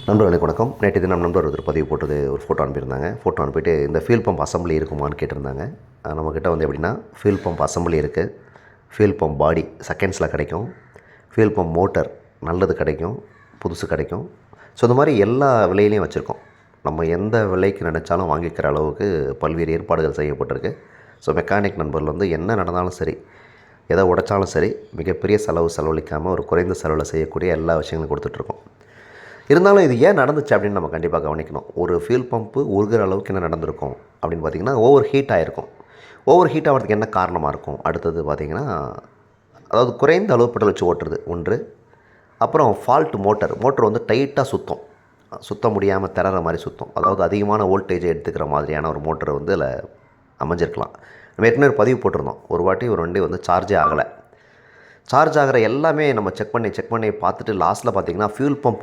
நண்பர்களுக்கு வணக்கம். நேற்று தினம் நண்பர் ஒருத்தர் பதிவு போட்டது ஒரு ஃபோட்டோ அனுப்பியிருந்தாங்க. ஃபோட்டோ அனுப்பிட்டு இந்த ஃபியூல் பம்ப் அசம்பிளி இருக்குமான்னு கேட்டிருந்தாங்க. நம்மக்கிட்ட வந்து எப்படின்னா ஃபியூல் பம்ப் அசம்பிளி இருக்குது, ஃபியூல் பம்ப் பாடி செகண்ட்ஸில் கிடைக்கும், ஃபியூல் பம்ப் மோட்டர் நல்லது கிடைக்கும், புதுசு கிடைக்கும். ஸோ இந்த மாதிரி எல்லா விலையிலையும் வச்சுருக்கோம். நம்ம எந்த விலைக்கு நினச்சாலும் வாங்கிக்கிற அளவுக்கு பல்வேறு ஏற்பாடுகள் செய்யப்பட்டிருக்கு. ஸோ மெக்கானிக் நண்பர்கள் வந்து என்ன நடந்தாலும் சரி, எதை உடைச்சாலும் சரி, மிகப்பெரிய செலவழிக்காமல் ஒரு குறைந்த செலவில் செய்யக்கூடிய எல்லா விஷயங்களும் கொடுத்துட்ருக்கோம். இருந்தாலும் இது ஏன் நடந்துச்சு அப்படின்னு நம்ம கண்டிப்பாக கவனிக்கணும். ஒரு ஃபியூல் பம்ப்பு உருகிற அளவுக்கு என்ன நடந்திருக்கும் அப்படின்னு பார்த்திங்கன்னா, ஓவர் ஹீட் ஆகிருக்கும். ஓவர் ஹீட் ஆகிறதுக்கு என்ன காரணமாக இருக்கும்? அடுத்தது பார்த்திங்கன்னா, அதாவது குறைந்த அளவு பெட்ரோல் வச்சு ஓட்டுறது ஒன்று. அப்புறம் ஃபால்ட் மோட்டர் வந்து டைட்டாக சுத்த முடியாமல் திணற மாதிரி சுற்றும். அதாவது அதிகமான வோல்டேஜை எடுத்துக்கிற மாதிரியான ஒரு மோட்டரை வந்து அதில் அமைஞ்சிருக்கலாம். நம்ம ஏற்கனவே பதிவு போட்டிருந்தோம். ஒரு வாட்டி ஒரு வண்டி வந்து சார்ஜே ஆகலை. சார்ஜ் ஆகிற எல்லாமே நம்ம செக் பண்ணி பார்த்துட்டு லாஸ்ட்டில் பார்த்திங்கன்னா ஃபியூல் பம்ப்